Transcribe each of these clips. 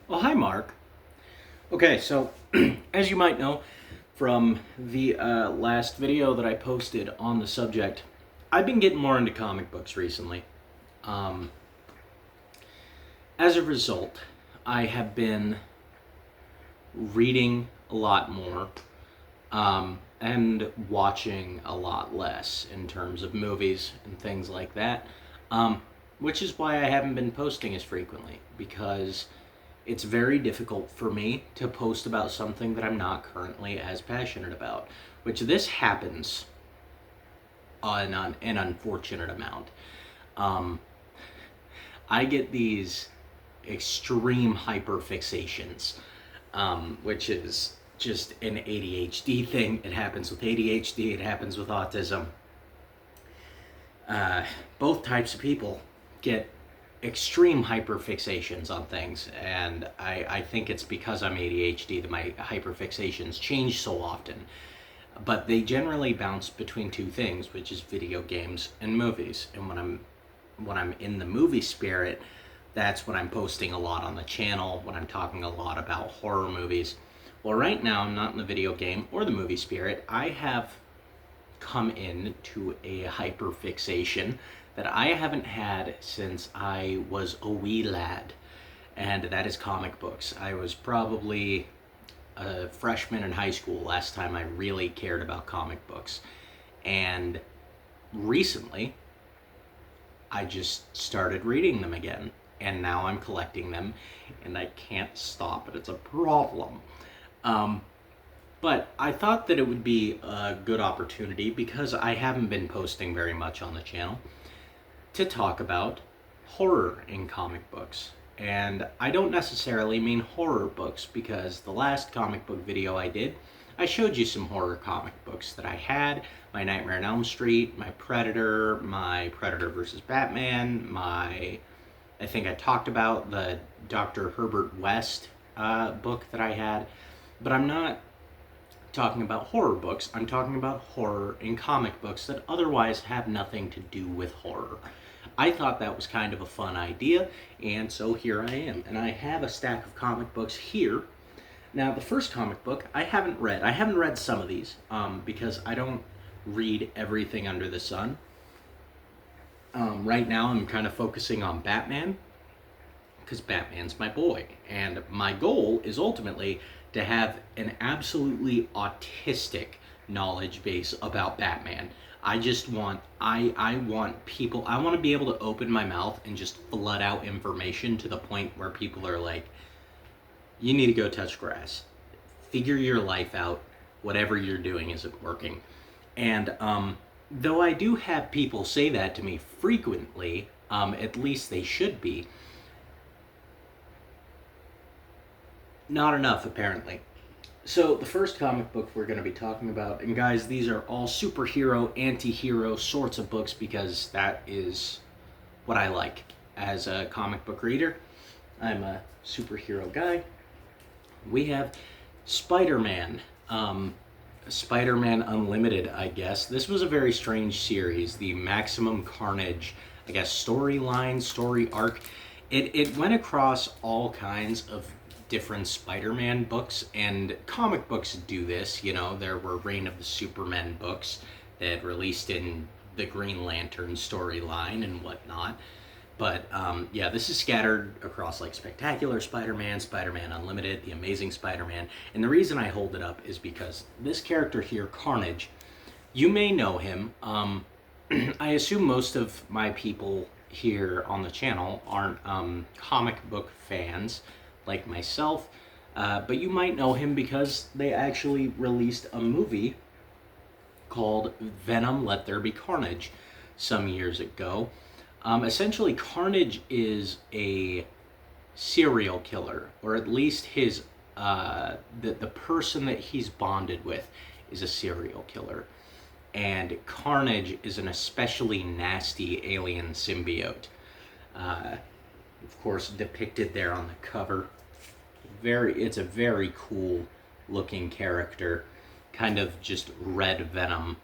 Oh, hi, Mark. Okay, so as you might know from the last video that I posted on the subject, I've been getting more into comic books recently. Um, as a result, I have been reading a lot more and watching a lot less in terms of movies and things like that, um, which is why I haven't been posting as frequently because it's very difficult for me to post about something that I'm not currently as passionate about, which this happens on an unfortunate amount. Um, I get these extreme hyperfixations, which is just an ADHD thing. It happens with ADHD, it happens with autism. Both types of people get extreme hyperfixations on things, and I think it's because I'm ADHD that my hyperfixations change so often. But they generally bounce between two things, which is video games and movies. And when I'm in the movie spirit, that's when I'm posting a lot on the channel, when I'm talking a lot about horror movies. Well, right now I'm not in the video game or the movie spirit. I have come into a hyperfixation that I haven't had since I was a wee lad, and that is comic books. I was probably a freshman in high school last time I really cared about comic books. And recently, I just started reading them again. And now I'm collecting them, and I can't stop it. It's a problem. Um, but I thought that it would be a good opportunity because I haven't been posting very much on the channel to talk about horror in comic books. And I don't necessarily mean horror books because the last comic book video I did, I showed you some horror comic books that I had. My Nightmare on Elm Street, my Predator versus Batman, I think I talked about the Dr. Herbert West book that I had. But I'm not talking about horror books. I'm talking about horror in comic books that otherwise have nothing to do with horror. I thought that was kind of a fun idea, and so here I am. And I have a stack of comic books here. Now, the first comic book I haven't read. I haven't read some of these because I don't read everything under the sun. Right now, I'm kind of focusing on Batman because Batman's my boy. And my goal is ultimately to have an absolutely autistic knowledge base about Batman. I want people, I want to be able to open my mouth and just flood out information to the point where people are like, you need to go touch grass. Figure your life out. Whatever you're doing isn't working. And though I do have people say that to me frequently, at least they should be, not enough apparently. So the first comic book we're going to be talking about, and guys, these are all superhero, anti-hero sorts of books because that is what I like as a comic book reader. I'm a superhero guy. We have Spider-Man. Spider-Man Unlimited, I guess. This was a very strange series. The Maximum Carnage, I guess, storyline, story arc. It went across all kinds of different Spider-Man books, and comic books do this. You know, there were Reign of the Supermen books that released in the Green Lantern storyline and whatnot. But yeah, this is scattered across like Spectacular Spider-Man, Spider-Man Unlimited, The Amazing Spider-Man. And the reason I hold it up is because this character here, Carnage, you may know him. I assume most of my people here on the channel aren't comic book fans like myself, but you might know him because they actually released a movie called Venom Let There Be Carnage some years ago. Essentially, Carnage is a serial killer, or at least the person that he's bonded with is a serial killer. And Carnage is an especially nasty alien symbiote. Of course, depicted there on the cover. It's a very cool looking character, kind of just red Venom.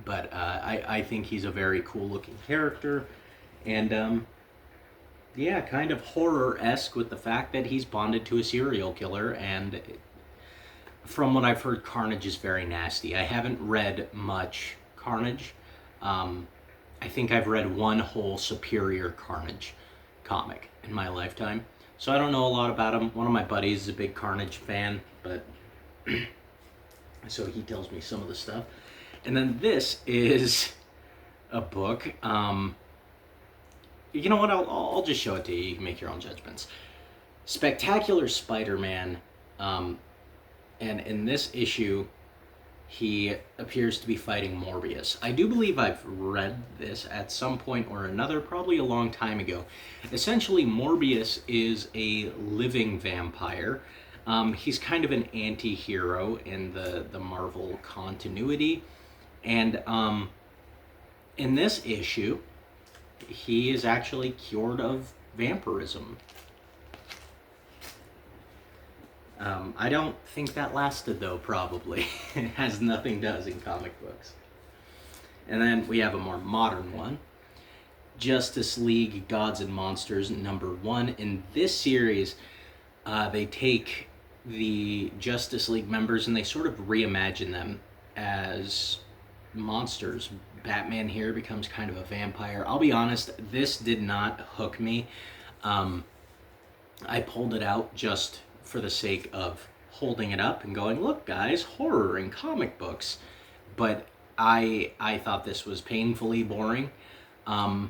But I think he's a very cool looking character, and Yeah, kind of horror-esque with the fact that he's bonded to a serial killer, and from what I've heard, Carnage is very nasty. I haven't read much Carnage. Um, I think I've read one whole Superior Carnage comic in my lifetime. So I don't know a lot about him. One of my buddies is a big Carnage fan, but so he tells me some of the stuff. And then this is a book. You know what? I'll just show it to you. You can make your own judgments. Spectacular Spider-Man. And in this issue, he appears to be fighting Morbius. I do believe I've read this at some point or another, probably a long time ago. Essentially, Morbius is a living vampire. He's kind of an anti-hero in the Marvel continuity. And in this issue, he is actually cured of vampirism. I don't think that lasted, though, probably, as nothing does in comic books. And then we have a more modern one, Justice League Gods and Monsters #1. In this series, they take the Justice League members and they sort of reimagine them as monsters. Batman here becomes kind of a vampire. I'll be honest, this did not hook me. I pulled it out just for the sake of holding it up and going, look guys, horror in comic books. But I thought this was painfully boring. I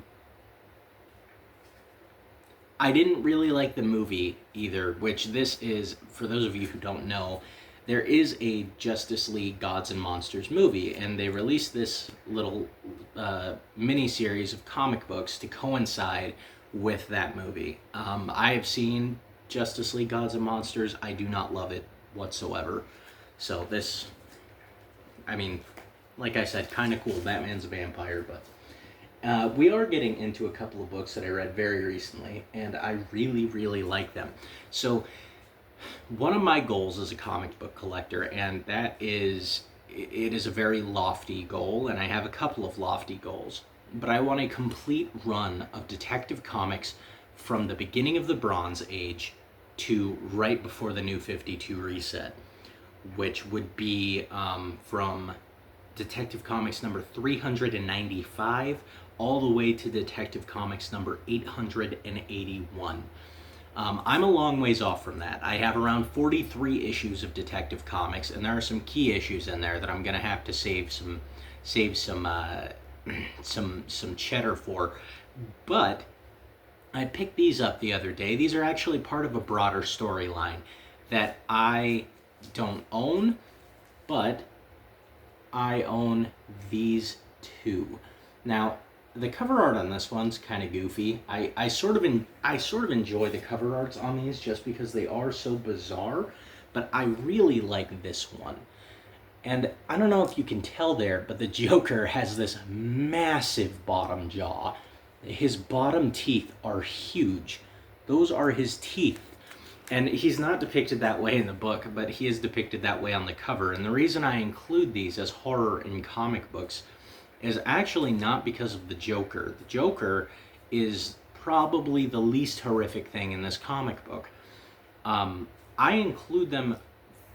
didn't really like the movie either, which this is, for those of you who don't know, there is a Justice League Gods and Monsters movie, and they released this little mini-series of comic books to coincide with that movie. I have seen Justice League Gods and Monsters. I do not love it whatsoever. So this, I mean, like I said, kind of cool. Batman's a vampire, but we are getting into a couple of books that I read very recently, and I really, really like them. So one of my goals as a comic book collector, and that is, it is a very lofty goal, and I have a couple of lofty goals, but I want a complete run of Detective Comics from the beginning of the Bronze Age to right before the New 52 reset, which would be from Detective Comics number 395 all the way to Detective Comics number 881. I'm a long ways off from that. I have around 43 issues of Detective Comics, and there are some key issues in there that I'm gonna have to save some cheddar for. But I picked these up the other day. These are actually part of a broader storyline that I don't own, but I own these two. Now, the cover art on this one's kind of goofy. I sort of enjoy the cover arts on these just because they are so bizarre, but I really like this one. And I don't know if you can tell there, but the Joker has this massive bottom jaw. His bottom teeth are huge. Those are his teeth. And he's not depicted that way in the book, but he is depicted that way on the cover. And the reason I include these as horror in comic books is actually not because of the Joker. The Joker is probably the least horrific thing in this comic book. I include them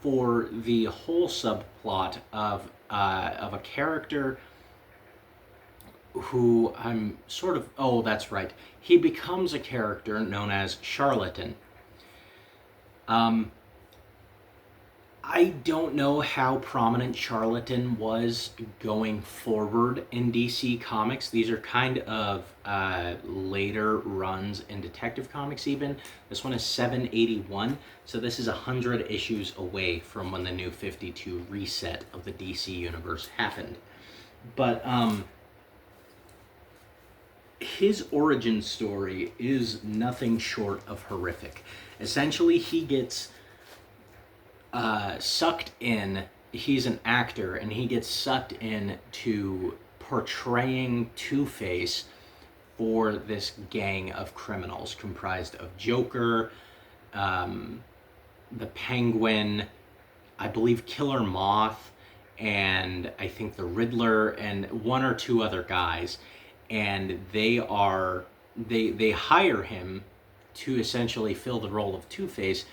for the whole subplot of a character who I'm sort of... Oh, that's right. He becomes a character known as Charlatan. I don't know how prominent Charlatan was going forward in DC Comics. These are kind of later runs in Detective Comics even. This one is 781, so this is 100 issues away from when the New 52 reset of the DC Universe happened. But his origin story is nothing short of horrific. Essentially, he gets sucked in. He's an actor, and he gets sucked in to portraying Two-Face for this gang of criminals comprised of Joker, the Penguin, I believe Killer Moth, and I think the Riddler, and one or two other guys. And they are they hire him to essentially fill the role of Two-Face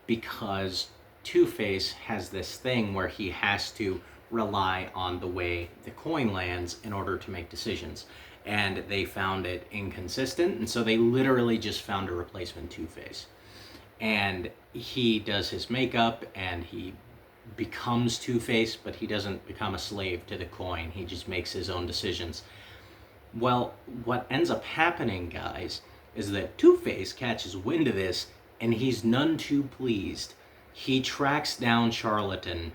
because Two-Face has this thing where he has to rely on the way the coin lands in order to make decisions. And they found it inconsistent, and so they literally just found a replacement Two-Face. And he does his makeup and he becomes Two-Face, but he doesn't become a slave to the coin. He just makes his own decisions. Well, what ends up happening, guys, is that Two-Face catches wind of this, and he's none too pleased. He tracks down charlatan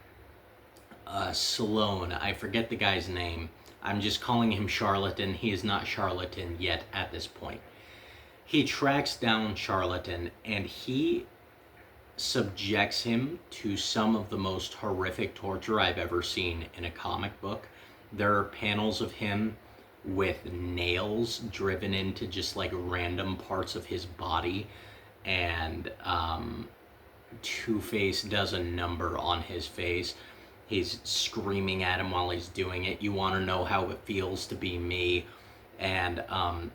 Sloan. I forget the guy's name. I'm just calling him Charlatan. He is not Charlatan yet at this point. He tracks down Charlatan, and he subjects him to some of the most horrific torture I've ever seen in a comic book. There are panels of him with nails driven into just like random parts of his body, and Two-Face does a number on his face. He's screaming at him while he's doing it. You want to know how it feels to be me? And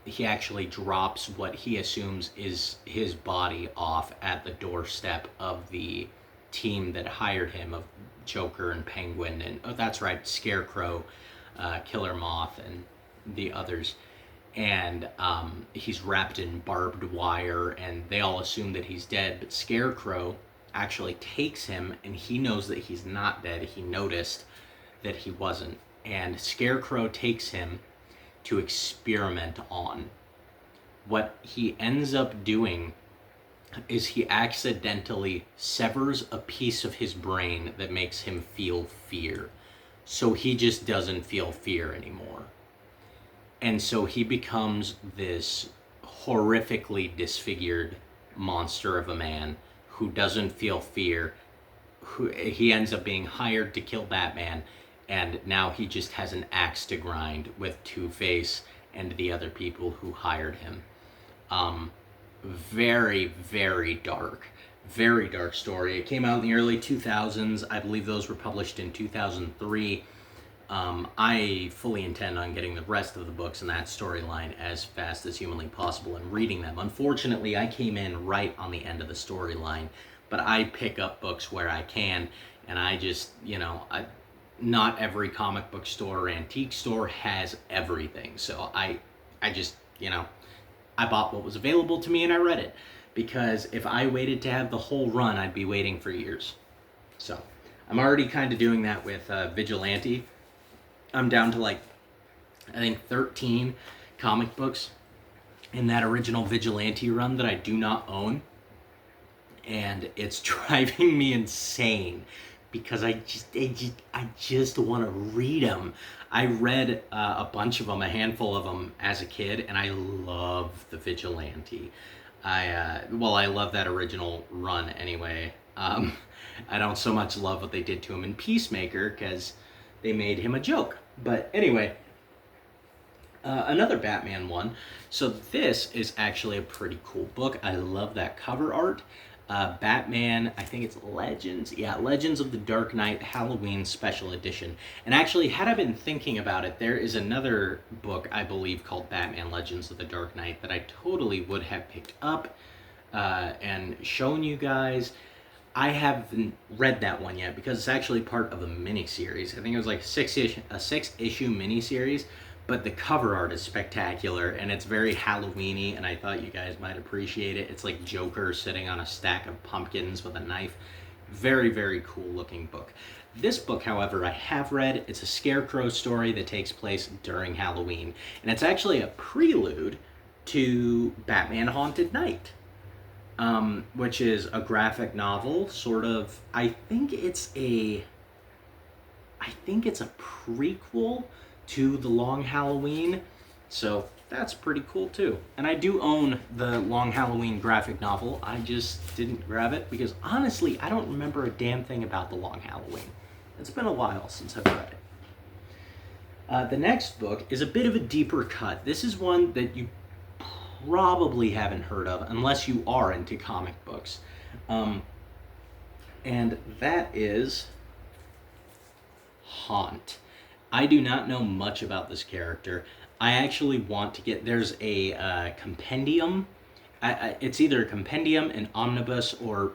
he actually drops what he assumes is his body off at the doorstep of the team that hired him, of Joker and Penguin and, oh, that's right, Scarecrow, Killer Moth, and the others. And he's wrapped in barbed wire, and they all assume that he's dead, but Scarecrow actually takes him, and he knows that he's not dead. He noticed that he wasn't, and Scarecrow takes him to experiment on. What he ends up doing is he accidentally severs a piece of his brain that makes him feel fear. So he just doesn't feel fear anymore. And so he becomes this horrifically disfigured monster of a man who doesn't feel fear. He ends up being hired to kill Batman, and now he just has an axe to grind with Two-Face and the other people who hired him. Very, very dark story. It came out in the early 2000s. I believe those were published in 2003. I fully intend on getting the rest of the books in that storyline as fast as humanly possible and reading them. Unfortunately, I came in right on the end of the storyline, but I pick up books where I can, and I just, not every comic book store or antique store has everything. So I just, I bought what was available to me and I read it, because if I waited to have the whole run, I'd be waiting for years. So I'm already kind of doing that with Vigilante. I'm down to I think 13 comic books in that original Vigilante run that I do not own. And it's driving me insane because I just want to read them. I read a bunch of them, a handful of them as a kid, and I love the Vigilante. I love that original run anyway. I don't so much love what they did to him in Peacemaker because they made him a joke. But anyway, another Batman one. So this is actually a pretty cool book. I love that cover art. Batman, I think it's Legends. Yeah, Legends of the Dark Knight Halloween Special Edition. And actually, had I been thinking about it, there is another book, I believe, called Batman Legends of the Dark Knight that I totally would have picked up and shown you guys. I haven't read that one yet because it's actually part of a miniseries. I think it was like a six-issue miniseries, but the cover art is spectacular and it's very Halloween-y, and I thought you guys might appreciate it. It's like Joker sitting on a stack of pumpkins with a knife. Very, very cool looking book. This book, however, I have read. It's a Scarecrow story that takes place during Halloween, and it's actually a prelude to Batman Haunted Knight. Which is a graphic novel, sort of. I think it's a prequel to The Long Halloween, so that's pretty cool too. And I do own the Long Halloween graphic novel. I just didn't grab it because honestly, I don't remember a damn thing about The Long Halloween. It's been a while since I've read it. The next book is a bit of a deeper cut. This is one that you probably haven't heard of unless you are into comic books. And that is Haunt. I do not know much about this character. I actually want to get, there's a compendium. It's either a compendium, an omnibus, or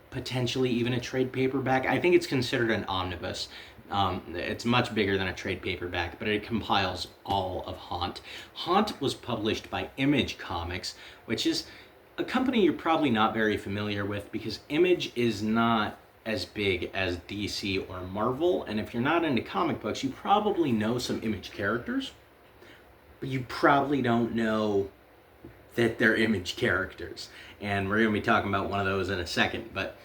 potentially even a trade paperback. I think it's considered an omnibus. It's much bigger than a trade paperback, but it compiles all of Haunt. Haunt was published by Image Comics, which is a company you're probably not very familiar with because Image is not as big as DC or Marvel, and if you're not into comic books, you probably know some Image characters, but you probably don't know that they're Image characters. And we're going to be talking about one of those in a second, but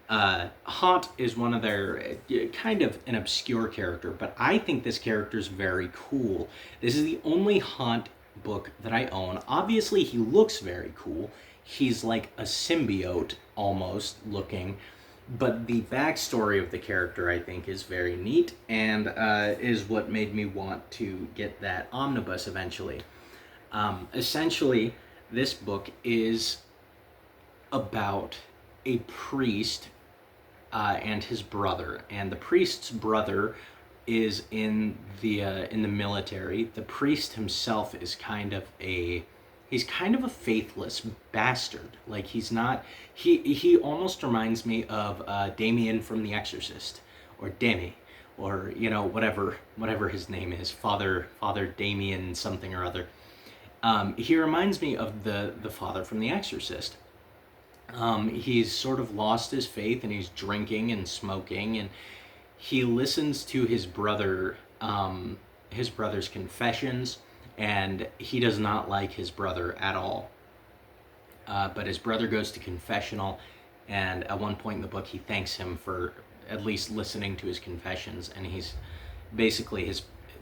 Haunt is one of their kind of an obscure character, but I think this character is very cool. This is the only Haunt book that I own. Obviously, he looks very cool. He's like a symbiote almost looking, but the backstory of the character I think is very neat and is what made me want to get that omnibus eventually. Essentially, this book is about a priest and his brother, and the priest's brother is in the military. The priest himself is kind of a faithless bastard. Like he almost reminds me of Damien from The Exorcist, or Demi, or whatever his name is, Father Damien something or other. He reminds me of the father from The Exorcist. He's sort of lost his faith and he's drinking and smoking, and he listens to his brother's confessions, and he does not like his brother at all. But his brother goes to confessional, and at one point in the book he thanks him for at least listening to his confessions, and he's basically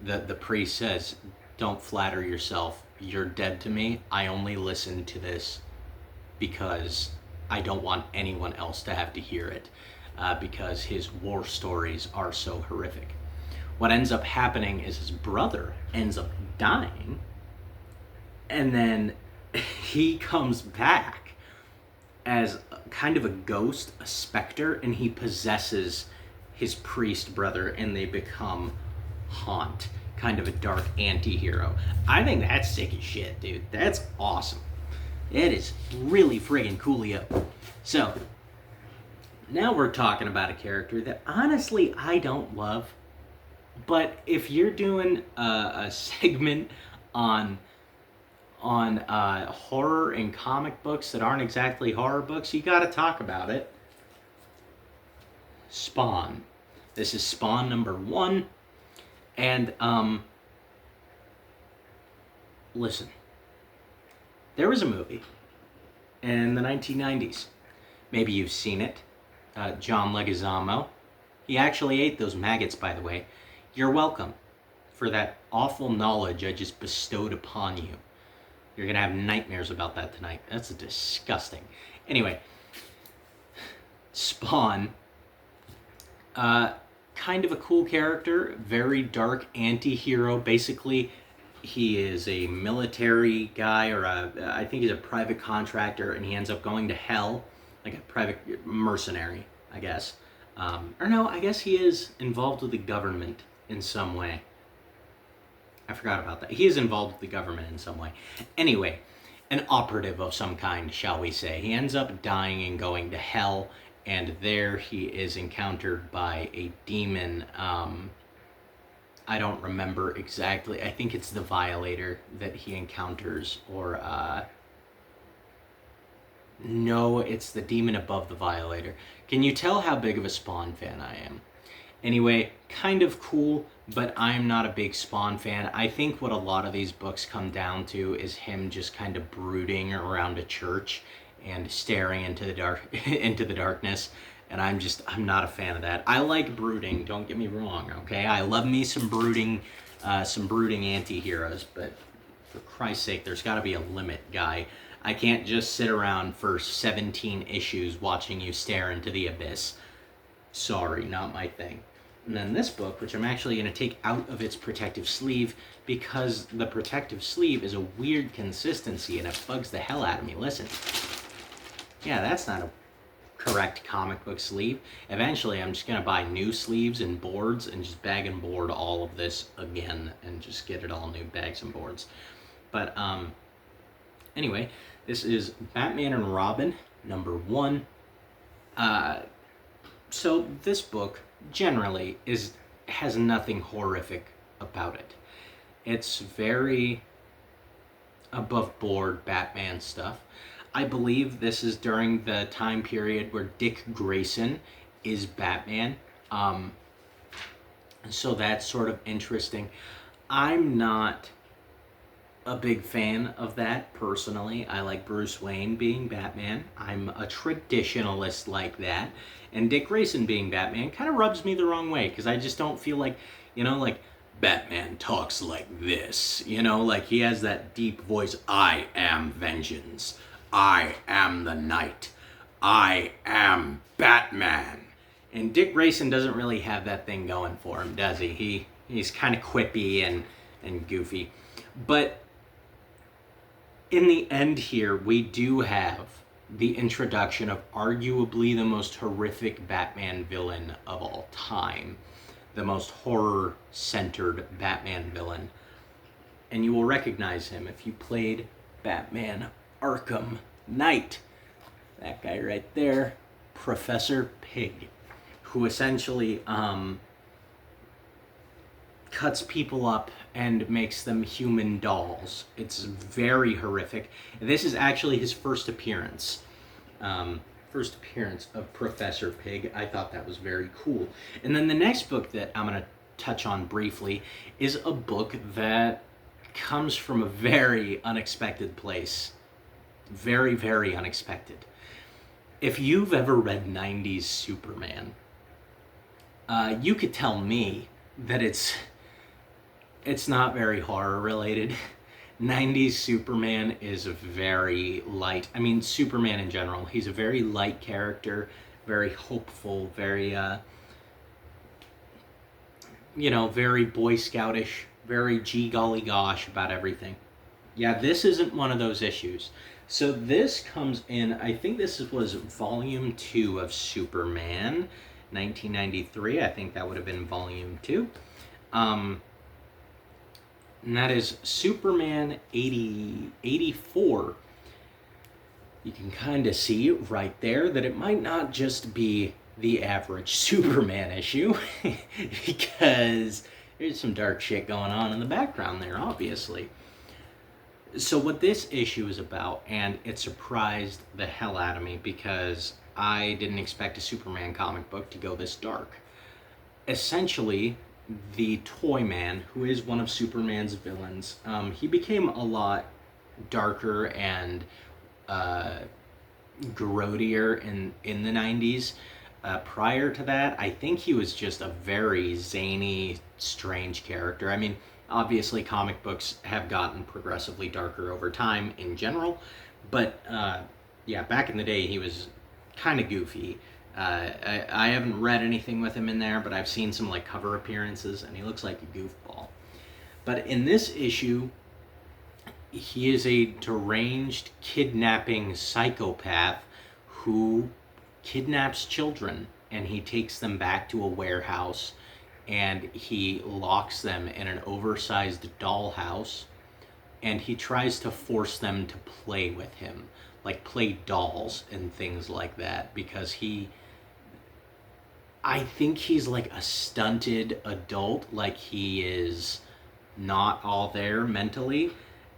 the priest says, "Don't flatter yourself. You're dead to me. I only listen to this because I don't want anyone else to have to hear it, because his war stories are so horrific." What ends up happening is his brother ends up dying, and then he comes back as kind of a ghost, a specter, and he possesses his priest brother, and they become Haunt, kind of a dark anti-hero. I think that's sick as shit, dude. That's awesome. It is really friggin' coolio. So, now we're talking about a character that honestly I don't love, but if you're doing a segment on horror and comic books that aren't exactly horror books, you gotta talk about it. Spawn. This is Spawn number 1, and listen. There was a movie in the 1990s. Maybe you've seen it. John Leguizamo. He actually ate those maggots, by the way. You're welcome for that awful knowledge I just bestowed upon you. You're going to have nightmares about that tonight. That's disgusting. Anyway, Spawn. Kind of a cool character. Very dark anti-hero. Basically, he is a military guy, or I think he's a private contractor, and he ends up going to hell, like a private mercenary, I guess. Or no, I guess he is involved with the government in some way. I forgot about that. He is involved with the government in some way. Anyway, an operative of some kind, shall we say. He ends up dying and going to hell, and there he is encountered by a demon. I don't remember exactly. I think it's the Violator that he encounters, or no, it's the demon above the Violator. Can you tell how big of a Spawn fan I am? Anyway, kind of cool, but I'm not a big Spawn fan. I think what a lot of these books come down to is him just kind of brooding around a church and staring into the darkness. And I'm not a fan of that. I like brooding, don't get me wrong, okay? I love me some brooding anti-heroes, but for Christ's sake, there's gotta be a limit, guy. I can't just sit around for 17 issues watching you stare into the abyss. Sorry, not my thing. And then this book, which I'm actually gonna take out of its protective sleeve, because the protective sleeve is a weird consistency and it bugs the hell out of me. Listen. Yeah, that's not a correct comic book sleeve. Eventually, I'm just going to buy new sleeves and boards and just bag and board all of this again and just get it all new bags and boards. But anyway, this is Batman and Robin, #1. So this book generally has nothing horrific about it. It's very above board Batman stuff. I believe this is during the time period where Dick Grayson is Batman. So that's sort of interesting. I'm not a big fan of that personally. I like Bruce Wayne being Batman. I'm a traditionalist like that. And Dick Grayson being Batman kind of rubs me the wrong way because I just don't feel like, like Batman talks like this. Like he has that deep voice. I am vengeance. I am the night. I am Batman. And Dick Grayson doesn't really have that thing going for him, does he? He's kind of quippy and goofy. But in the end here, we do have the introduction of arguably the most horrific Batman villain of all time. The most horror-centered Batman villain. And you will recognize him if you played Batman Arkham Knight. That guy right there, Professor Pig, who essentially cuts people up and makes them human dolls. It's very horrific. This is actually his first appearance. First appearance of Professor Pig. I thought that was very cool. And then the next book that I'm going to touch on briefly is a book that comes from a very unexpected place. Very, very unexpected. If you've ever read 90s Superman, you could tell me that it's not very horror related. 90s Superman is very light. I mean, Superman in general, he's a very light character, very hopeful, very, very Boy Scoutish, very gee golly gosh about everything. Yeah, this isn't one of those issues. So this comes in, I think this was volume 2 of Superman, 1993. I think that would have been volume 2. And that is Superman 84. You can kind of see right there that it might not just be the average Superman issue, because there's some dark shit going on in the background there, obviously. So what this issue is about, and it surprised the hell out of me because I didn't expect a Superman comic book to go this dark. Essentially, the Toyman, who is one of Superman's villains, he became a lot darker and grodier in the 90s. Prior to that, I think he was just a very zany, strange character. I mean, obviously comic books have gotten progressively darker over time in general, but yeah, back in the day he was kind of goofy. I haven't read anything with him in there, but I've seen some like cover appearances, and he looks like a goofball. But in this issue, he is a deranged, kidnapping psychopath who kidnaps children, and he takes them back to a warehouse, and he locks them in an oversized dollhouse, and he tries to force them to play with him, like play dolls and things like that, because I think he's like a stunted adult, like he is not all there mentally.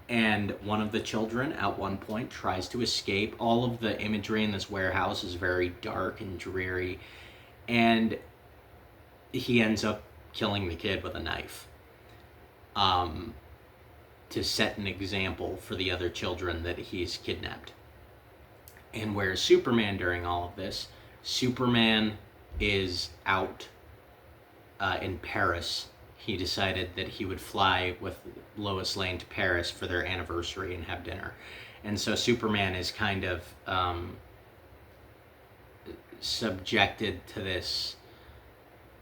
And one of the children at one point tries to escape. All of the imagery in this warehouse is very dark and dreary. And he ends up killing the kid with a knife. To set an example for the other children that he's kidnapped. And whereas Superman during all of this, Superman is out in Paris. He decided that he would fly with Lois Lane to Paris for their anniversary and have dinner. And so Superman is kind of subjected to this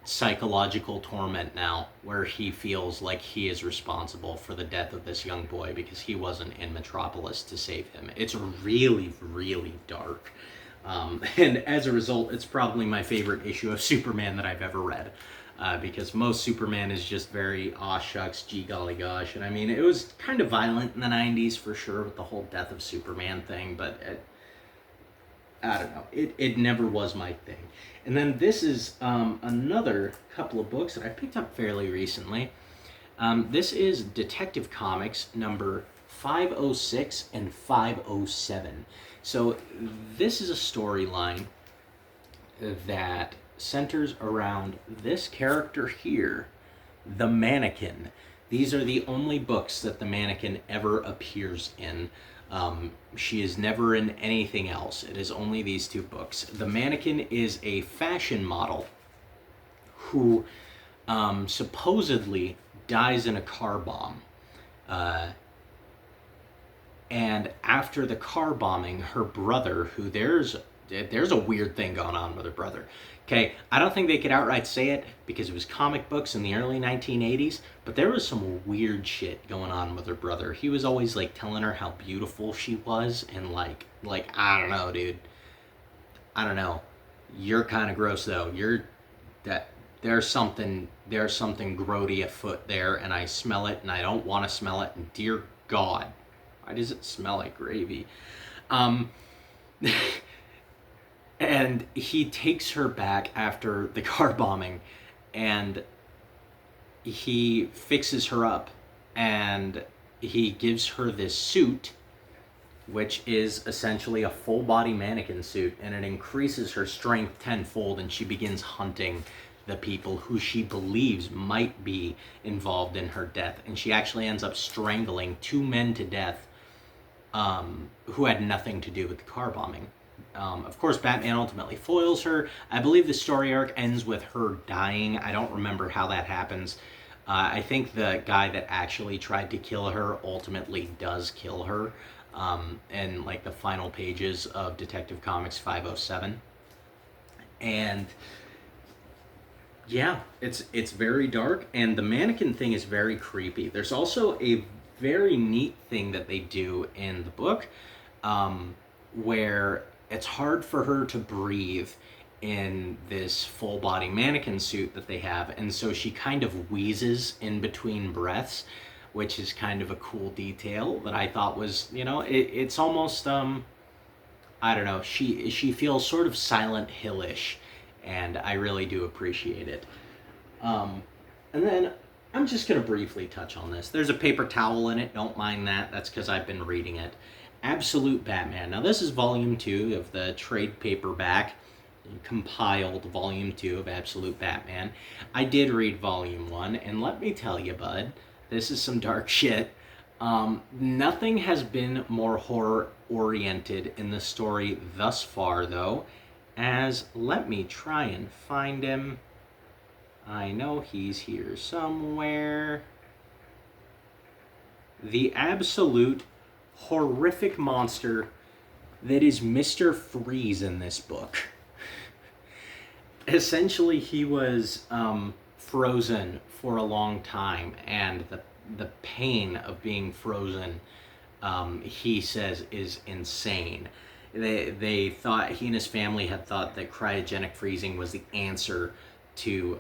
psychological torment now, where he feels like he is responsible for the death of this young boy because he wasn't in Metropolis to save him. It's really, really dark. And as a result, it's probably my favorite issue of Superman that I've ever read. Because most Superman is just very aw shucks, gee golly gosh. And I mean, it was kind of violent in the 90s for sure with the whole death of Superman thing, but I don't know. It never was my thing. And then this is another couple of books that I picked up fairly recently. This is Detective Comics number 506 and 507. So this is a storyline that centers around this character here, the Mannequin. These are the only books that the Mannequin ever appears in. She is never in anything else. It is only these two books. The Mannequin is a fashion model who supposedly dies in a car bomb. And after the car bombing, her brother, who there's a weird thing going on with her brother. Okay, I don't think they could outright say it because it was comic books in the early 1980s, but there was some weird shit going on with her brother. He was always like telling her how beautiful she was, and like I don't know, dude. I don't know. You're kind of gross though. There's something grody afoot there, and I smell it, and I don't want to smell it. And dear God, why does it smell like gravy? And he takes her back after the car bombing, and he fixes her up, and he gives her this suit, which is essentially a full body mannequin suit, and it increases her strength tenfold, and she begins hunting the people who she believes might be involved in her death. And she actually ends up strangling two men to death who had nothing to do with the car bombing. Of course, Batman ultimately foils her. I believe the story arc ends with her dying. I don't remember how that happens. I think the guy that actually tried to kill her ultimately does kill her in like the final pages of Detective Comics 507. And yeah, it's very dark, and the mannequin thing is very creepy. There's also a very neat thing that they do in the book where it's hard for her to breathe in this full body mannequin suit that they have, and so she kind of wheezes in between breaths, which is kind of a cool detail that I thought was, it's almost I don't know, she feels sort of Silent Hill-ish, and I really do appreciate it. And then I'm just going to briefly touch on this. There's a paper towel in it, don't mind that, that's because I've been reading it. Absolute Batman. Now this is volume 2 of the trade paperback, compiled volume 2 of Absolute Batman. I did read volume 1, and let me tell you, bud, this is some dark shit. Nothing has been more horror-oriented in the story thus far, though, as, let me try and find him. I know he's here somewhere. The absolute horrific monster that is Mr. Freeze in this book. Essentially, he was frozen for a long time, and the pain of being frozen, he says, is insane. They thought, he and his family had thought that cryogenic freezing was the answer to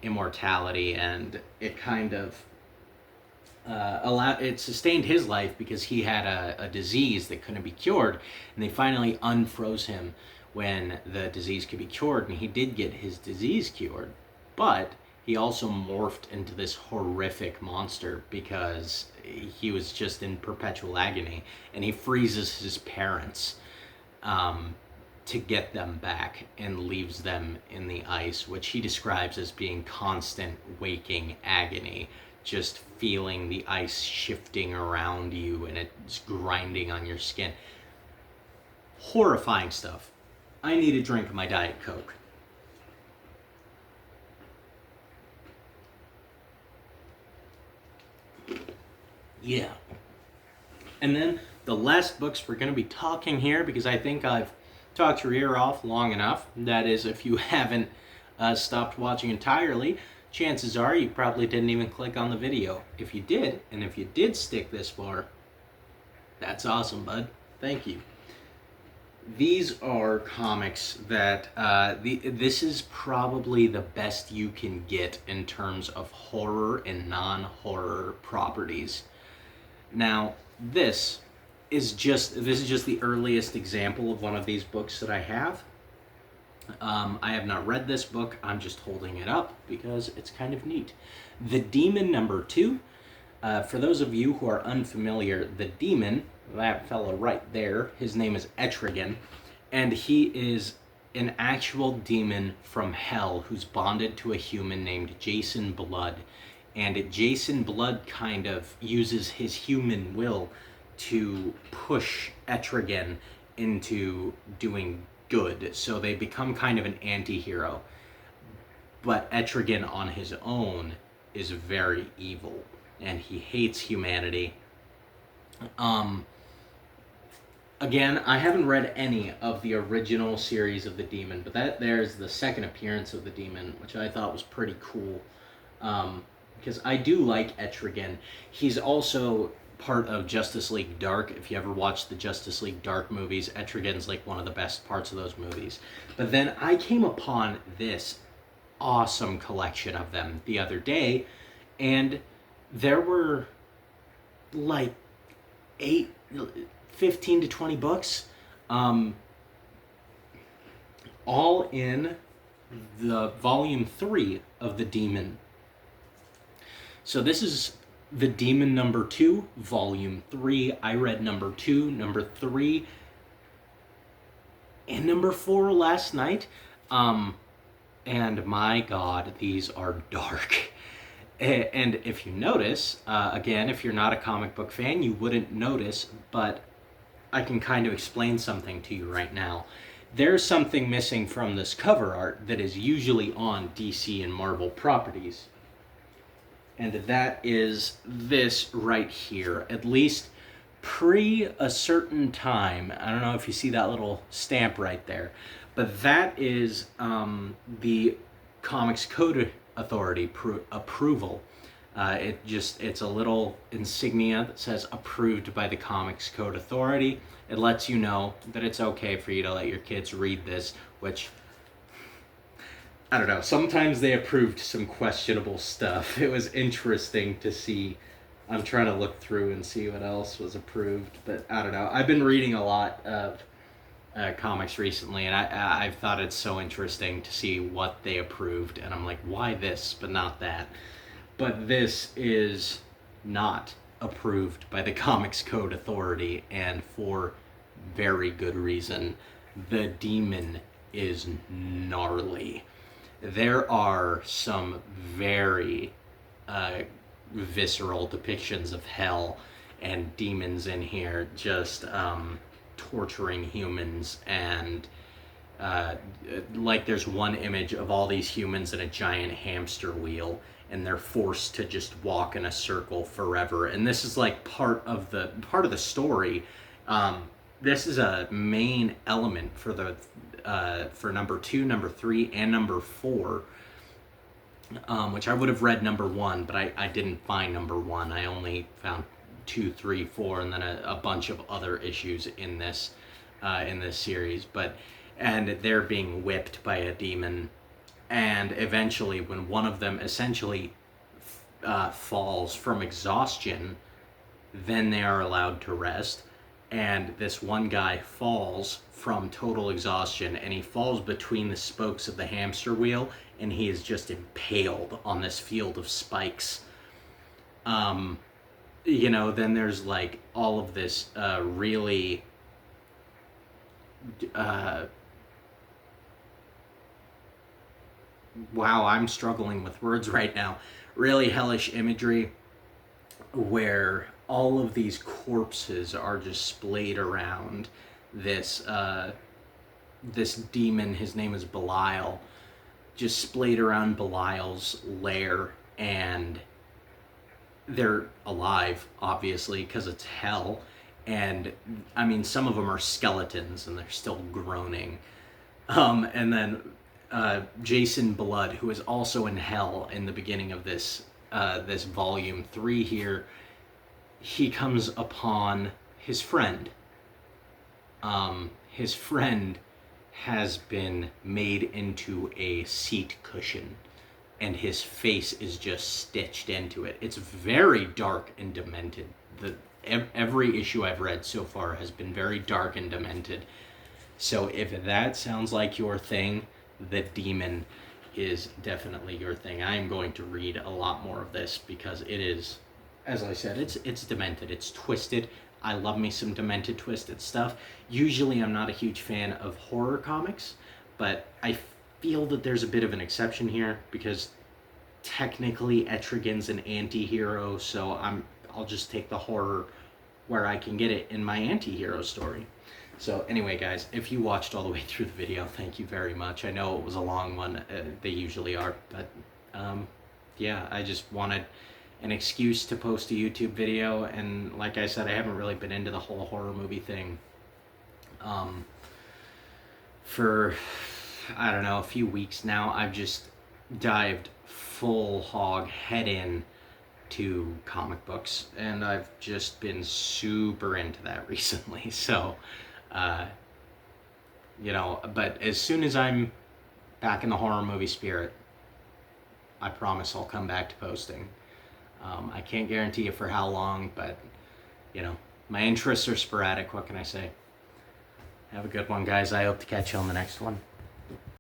immortality, and it kind of it sustained his life because he had a disease that couldn't be cured, and they finally unfroze him when the disease could be cured, and he did get his disease cured, but he also morphed into this horrific monster because he was just in perpetual agony, and he freezes his parents to get them back and leaves them in the ice, which he describes as being constant waking agony, just feeling the ice shifting around you and it's grinding on your skin. Horrifying stuff. I need a drink of my Diet Coke. Yeah. And then the last books we're going to be talking here, because I think I've talked your ear off long enough. That is, if you haven't stopped watching entirely, chances are you probably didn't even click on the video. If you did, and if you did stick this far, that's awesome, bud. Thank you. these are comics that this is probably the best you can get in terms of horror and non-horror properties. Now, this is just the earliest example of one of these books that I have. I have not read this book. I'm just holding it up because it's kind of neat. The Demon number 2. For those of you who are unfamiliar, the demon, that fella right there, his name is Etrigan, and he is an actual demon from hell who's bonded to a human named Jason Blood. And Jason Blood kind of uses his human will to push Etrigan into doing good. So they become kind of an anti-hero. But Etrigan on his own is very evil, and he hates humanity. Again, I haven't read any of the original series of the Demon, but there's the second appearance of the Demon, which I thought was pretty cool. Because I do like Etrigan. He's also part of Justice League Dark. If you ever watched the Justice League Dark movies, Etrigan's like one of the best parts of those movies. But then I came upon this awesome collection of them the other day, and there were like 15 to 20 books, all in the volume 3 of The Demon. So this is The Demon number 2, volume 3. I read number 2, number 3, and number 4 last night. And my God, these are dark. And if you notice, again, if you're not a comic book fan, you wouldn't notice, but I can kind of explain something to you right now. There's something missing from this cover art that is usually on DC and Marvel properties. And that is this right here. At least pre a certain time. I don't know if you see that little stamp right there. But that is the Comics Code Authority approval. It's a little insignia that says approved by the Comics Code Authority. It lets you know that it's okay for you to let your kids read this, which, I don't know, sometimes they approved some questionable stuff. It was interesting to see. I'm trying to look through and see what else was approved, but I don't know. I've been reading a lot of comics recently, and I've thought it's so interesting to see what they approved, and I'm like, why this but not that? But this is not approved by the Comics Code Authority, and for very good reason. The Demon is gnarly. There are some very visceral depictions of hell and demons in here, just torturing humans, and like there's one image of all these humans in a giant hamster wheel, and they're forced to just walk in a circle forever. And this is like part of the story. This is a main element for the for number 2, number 3, and number 4. Which I would have read number 1, but I didn't find number 1. I only found 2, 3, 4, and then a bunch of other issues in this series. And they're being whipped by a demon, and eventually, when one of them essentially falls from exhaustion, then they are allowed to rest. And this one guy falls from total exhaustion, and he falls between the spokes of the hamster wheel, and he is just impaled on this field of spikes. Then there's like all of this really wow, I'm struggling with words right now. Really hellish imagery where all of these corpses are just splayed around this this demon. His name is Belial. Just splayed around Belial's lair, and they're alive, obviously, because it's hell. And I mean, some of them are skeletons, and they're still groaning. And then Jason Blood, who is also in hell in the beginning of this volume 3 here, he comes upon his friend. his friend has been made into a seat cushion, and his face is just stitched into it. It's very dark and demented. Every issue I've read so far has been very dark and demented. So if that sounds like your thing, the demon is definitely your thing. I am going to read a lot more of this because it is, as I said, it's demented, it's twisted. I love me some demented, twisted stuff. Usually I'm not a huge fan of horror comics, but I feel that there's a bit of an exception here because technically Etrigan's an anti-hero, so I'll just take the horror where I can get it in my anti-hero story. So anyway, guys, if you watched all the way through the video, thank you very much. I know it was a long one. They usually are, but yeah, I just wanted an excuse to post a YouTube video, and like I said, I haven't really been into the whole horror movie thing for, I don't know, a few weeks now. I've just dived full hog head in to comic books, and I've just been super into that recently. So you know, but as soon as I'm back in the horror movie spirit, I promise I'll come back to posting. I can't guarantee it for how long, but you know, my interests are sporadic. What can I say? Have a good one, guys. I hope to catch you on the next one.